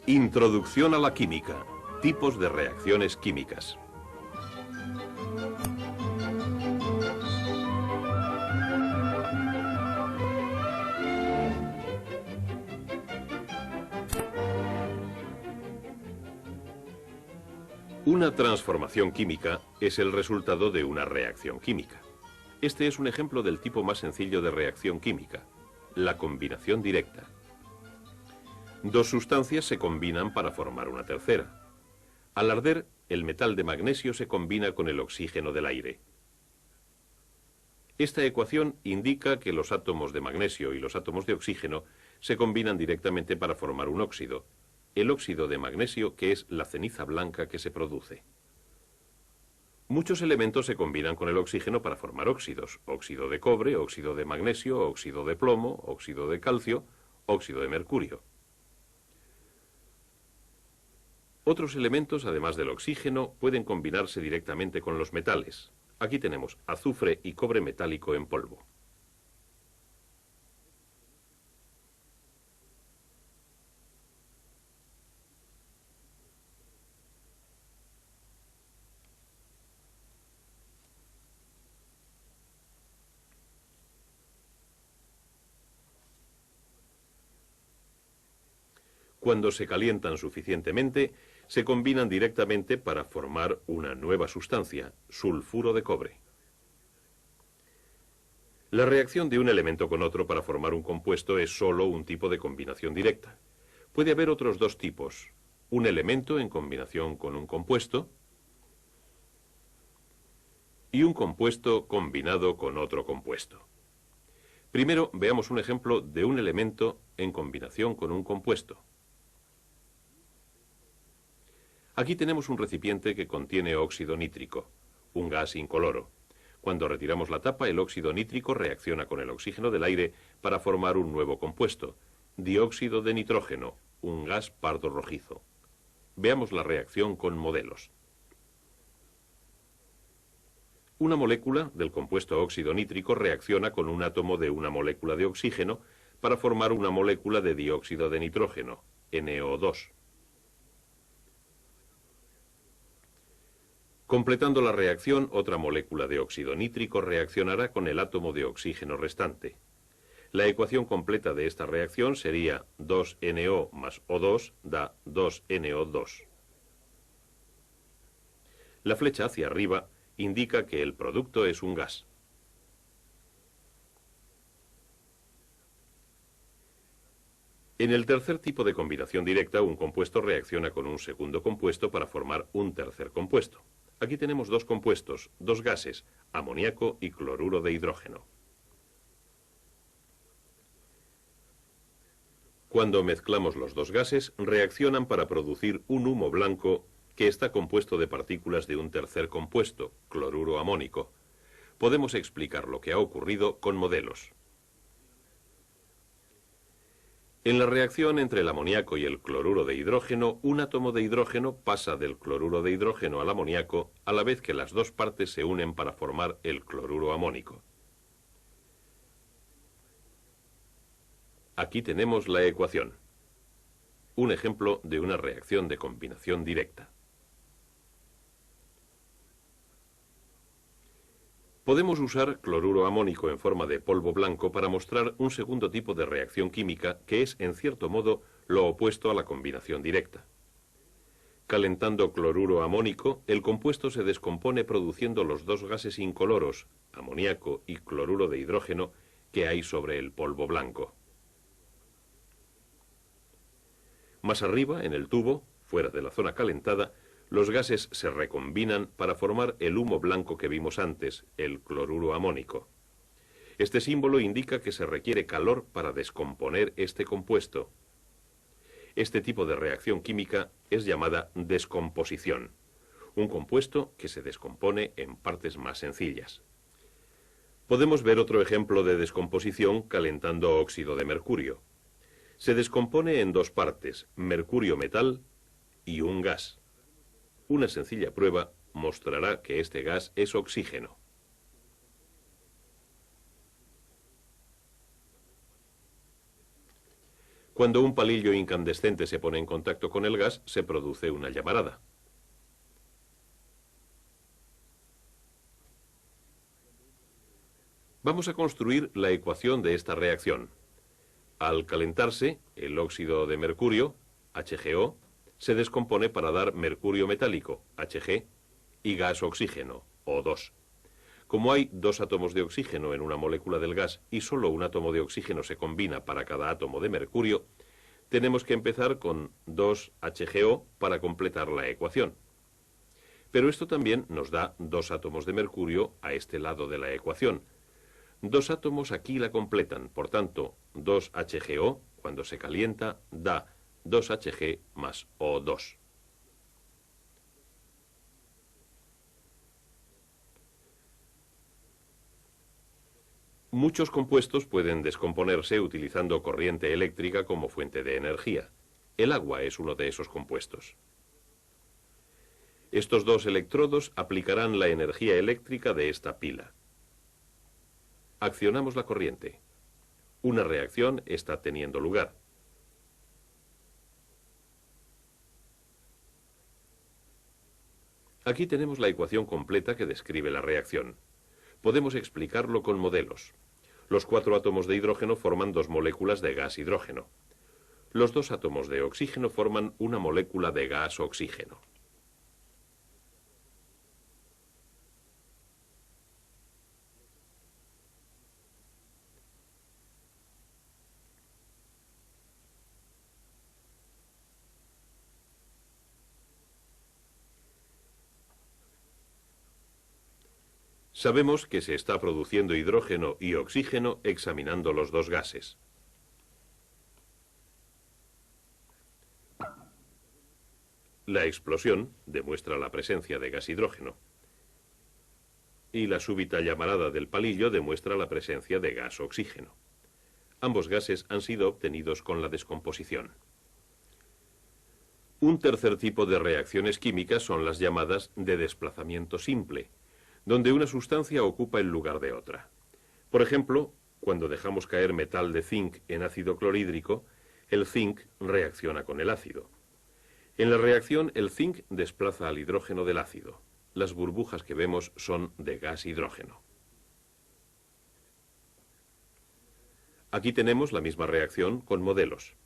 Introducción a la química. Tipos de reacciones químicas. Una transformación química es el resultado de una reacción química. Este es un ejemplo del tipo más sencillo de reacción química, la combinación directa. Dos sustancias se combinan para formar una tercera. Al arder, el metal de magnesio se combina con el oxígeno del aire. Esta ecuación indica que los átomos de magnesio y los átomos de oxígeno se combinan directamente para formar un óxido, el óxido de magnesio, que es la ceniza blanca que se produce. Muchos elementos se combinan con el oxígeno para formar óxidos: óxido de cobre, óxido de magnesio, óxido de plomo, óxido de calcio, óxido de mercurio. Otros elementos, además del oxígeno, pueden combinarse directamente con los metales. Aquí tenemos azufre y cobre metálico en polvo. Cuando se calientan suficientemente, se combinan directamente para formar una nueva sustancia, sulfuro de cobre. La reacción de un elemento con otro para formar un compuesto es solo un tipo de combinación directa. Puede haber otros dos tipos: un elemento en combinación con un compuesto y un compuesto combinado con otro compuesto. Primero, veamos un ejemplo de un elemento en combinación con un compuesto. Aquí tenemos un recipiente que contiene óxido nítrico, un gas incoloro. Cuando retiramos la tapa, el óxido nítrico reacciona con el oxígeno del aire para formar un nuevo compuesto, dióxido de nitrógeno, un gas pardo rojizo. Veamos la reacción con modelos. Una molécula del compuesto óxido nítrico reacciona con un átomo de una molécula de oxígeno para formar una molécula de dióxido de nitrógeno, NO2. Completando la reacción, otra molécula de óxido nítrico reaccionará con el átomo de oxígeno restante. La ecuación completa de esta reacción sería 2NO más O2 da 2NO2. La flecha hacia arriba indica que el producto es un gas. En el tercer tipo de combinación directa, un compuesto reacciona con un segundo compuesto para formar un tercer compuesto. Aquí tenemos dos compuestos, dos gases, amoníaco y cloruro de hidrógeno. Cuando mezclamos los dos gases, reaccionan para producir un humo blanco que está compuesto de partículas de un tercer compuesto, cloruro amónico. Podemos explicar lo que ha ocurrido con modelos. En la reacción entre el amoníaco y el cloruro de hidrógeno, un átomo de hidrógeno pasa del cloruro de hidrógeno al amoníaco a la vez que las dos partes se unen para formar el cloruro amónico. Aquí tenemos la ecuación. Un ejemplo de una reacción de combinación directa. Podemos usar cloruro amónico en forma de polvo blanco para mostrar un segundo tipo de reacción química que es, en cierto modo, lo opuesto a la combinación directa. Calentando cloruro amónico, el compuesto se descompone produciendo los dos gases incoloros, amoníaco y cloruro de hidrógeno, que hay sobre el polvo blanco. Más arriba, en el tubo, fuera de la zona calentada, los gases se recombinan para formar el humo blanco que vimos antes, el cloruro amónico. Este símbolo indica que se requiere calor para descomponer este compuesto. Este tipo de reacción química es llamada descomposición, un compuesto que se descompone en partes más sencillas. Podemos ver otro ejemplo de descomposición calentando óxido de mercurio. Se descompone en dos partes, mercurio metal y un gas. Una sencilla prueba mostrará que este gas es oxígeno. Cuando un palillo incandescente se pone en contacto con el gas, se produce una llamarada. Vamos a construir la ecuación de esta reacción. Al calentarse, el óxido de mercurio, HgO, se descompone para dar mercurio metálico, Hg, y gas oxígeno, O2. Como hay dos átomos de oxígeno en una molécula del gas y solo un átomo de oxígeno se combina para cada átomo de mercurio, tenemos que empezar con 2HgO para completar la ecuación. Pero esto también nos da dos átomos de mercurio a este lado de la ecuación. Dos átomos aquí la completan, por tanto, 2HgO, cuando se calienta, da 2Hg más O2. Muchos compuestos pueden descomponerse utilizando corriente eléctrica como fuente de energía. El agua es uno de esos compuestos. Estos dos electrodos aplicarán la energía eléctrica de esta pila. Accionamos la corriente. Una reacción está teniendo lugar. Aquí tenemos la ecuación completa que describe la reacción. Podemos explicarlo con modelos. Los 4 átomos de hidrógeno forman 2 moléculas de gas hidrógeno. Los 2 átomos de oxígeno forman una molécula de gas oxígeno. Sabemos que se está produciendo hidrógeno y oxígeno examinando los dos gases. La explosión demuestra la presencia de gas hidrógeno. Y la súbita llamarada del palillo demuestra la presencia de gas oxígeno. Ambos gases han sido obtenidos con la descomposición. Un tercer tipo de reacciones químicas son las llamadas de desplazamiento simple, donde una sustancia ocupa el lugar de otra. Por ejemplo, cuando dejamos caer metal de zinc en ácido clorhídrico, el zinc reacciona con el ácido. En la reacción, el zinc desplaza al hidrógeno del ácido. Las burbujas que vemos son de gas hidrógeno. Aquí tenemos la misma reacción con modelos.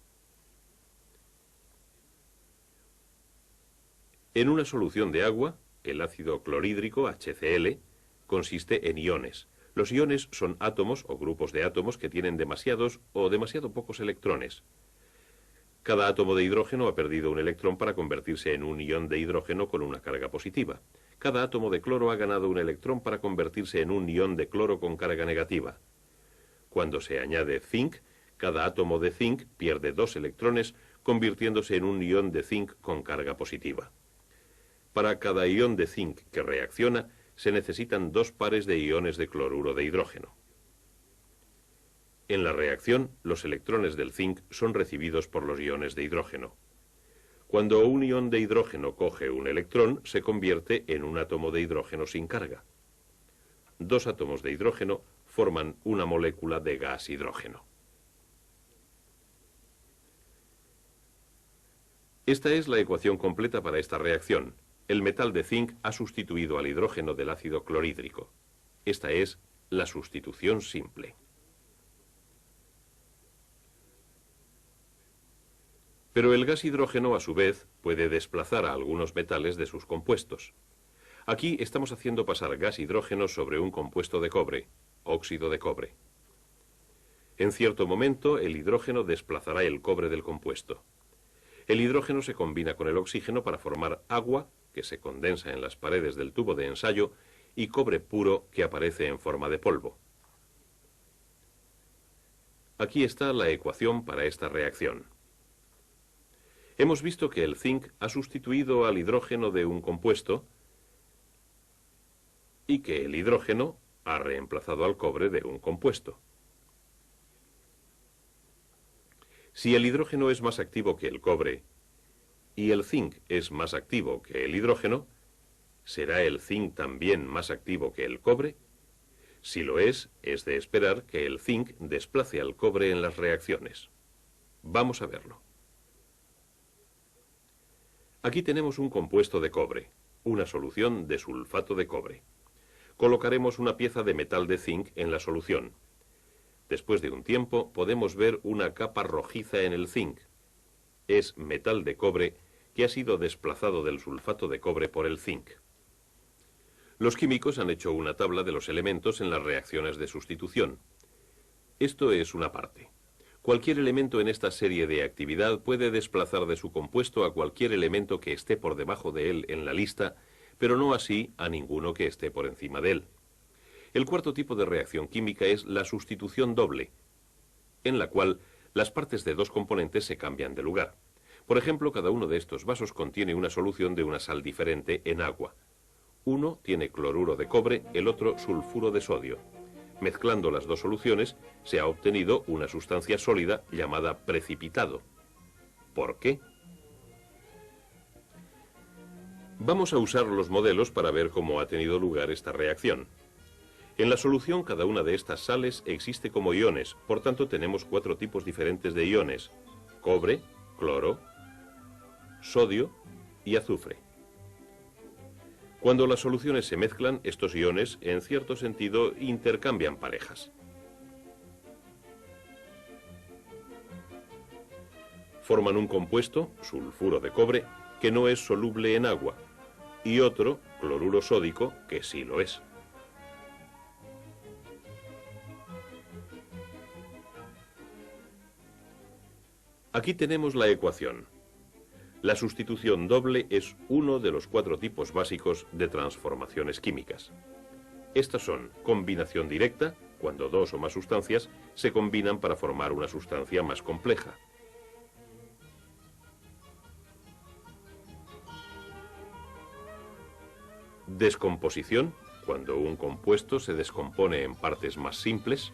En una solución de agua, el ácido clorhídrico, HCl, consiste en iones. Los iones son átomos o grupos de átomos que tienen demasiados o demasiado pocos electrones. Cada átomo de hidrógeno ha perdido un electrón para convertirse en un ion de hidrógeno con una carga positiva. Cada átomo de cloro ha ganado un electrón para convertirse en un ion de cloro con carga negativa. Cuando se añade zinc, cada átomo de zinc pierde 2 electrones, convirtiéndose en un ion de zinc con carga positiva. Para cada ion de zinc que reacciona, se necesitan 2 pares de iones de cloruro de hidrógeno. En la reacción, los electrones del zinc son recibidos por los iones de hidrógeno. Cuando un ion de hidrógeno coge un electrón, se convierte en un átomo de hidrógeno sin carga. 2 átomos de hidrógeno forman una molécula de gas hidrógeno. Esta es la ecuación completa para esta reacción. El metal de zinc ha sustituido al hidrógeno del ácido clorhídrico. Esta es la sustitución simple. Pero el gas hidrógeno, a su vez, puede desplazar a algunos metales de sus compuestos. Aquí estamos haciendo pasar gas hidrógeno sobre un compuesto de cobre, óxido de cobre. En cierto momento, el hidrógeno desplazará el cobre del compuesto. El hidrógeno se combina con el oxígeno para formar agua, que se condensa en las paredes del tubo de ensayo, y cobre puro que aparece en forma de polvo. Aquí está la ecuación para esta reacción. Hemos visto que el zinc ha sustituido al hidrógeno de un compuesto y que el hidrógeno ha reemplazado al cobre de un compuesto. Si el hidrógeno es más activo que el cobre y el zinc es más activo que el hidrógeno, ¿será el zinc también más activo que el cobre? Si lo es de esperar que el zinc desplace al cobre en las reacciones. Vamos a verlo. Aquí tenemos un compuesto de cobre, una solución de sulfato de cobre. Colocaremos una pieza de metal de zinc en la solución. Después de un tiempo podemos ver una capa rojiza en el zinc. Es metal de cobre que ha sido desplazado del sulfato de cobre por el zinc. Los químicos han hecho una tabla de los elementos en las reacciones de sustitución. Esto es una parte. Cualquier elemento en esta serie de actividad puede desplazar de su compuesto a cualquier elemento que esté por debajo de él en la lista, pero no así a ninguno que esté por encima de él. El cuarto tipo de reacción química es la sustitución doble, en la cual las partes de dos componentes se cambian de lugar. Por ejemplo, cada uno de estos vasos contiene una solución de una sal diferente en agua. Uno tiene cloruro de cobre, el otro sulfuro de sodio. Mezclando las dos soluciones, se ha obtenido una sustancia sólida llamada precipitado. ¿Por qué? Vamos a usar los modelos para ver cómo ha tenido lugar esta reacción. En la solución, cada una de estas sales existe como iones, por tanto tenemos 4 tipos diferentes de iones: cobre, cloro, sodio y azufre. Cuando las soluciones se mezclan, estos iones, en cierto sentido, intercambian parejas. Forman un compuesto, sulfuro de cobre, que no es soluble en agua, y otro, cloruro sódico, que sí lo es. Aquí tenemos la ecuación. La sustitución doble es uno de los 4 tipos básicos de transformaciones químicas. Estas son combinación directa, cuando dos o más sustancias se combinan para formar una sustancia más compleja. Descomposición, cuando un compuesto se descompone en partes más simples.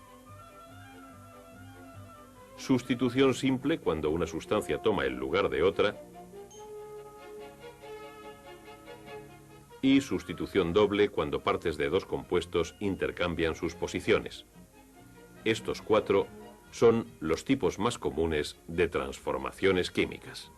Sustitución simple, cuando una sustancia toma el lugar de otra. Y sustitución doble, cuando partes de dos compuestos intercambian sus posiciones. Estos 4 son los tipos más comunes de transformaciones químicas.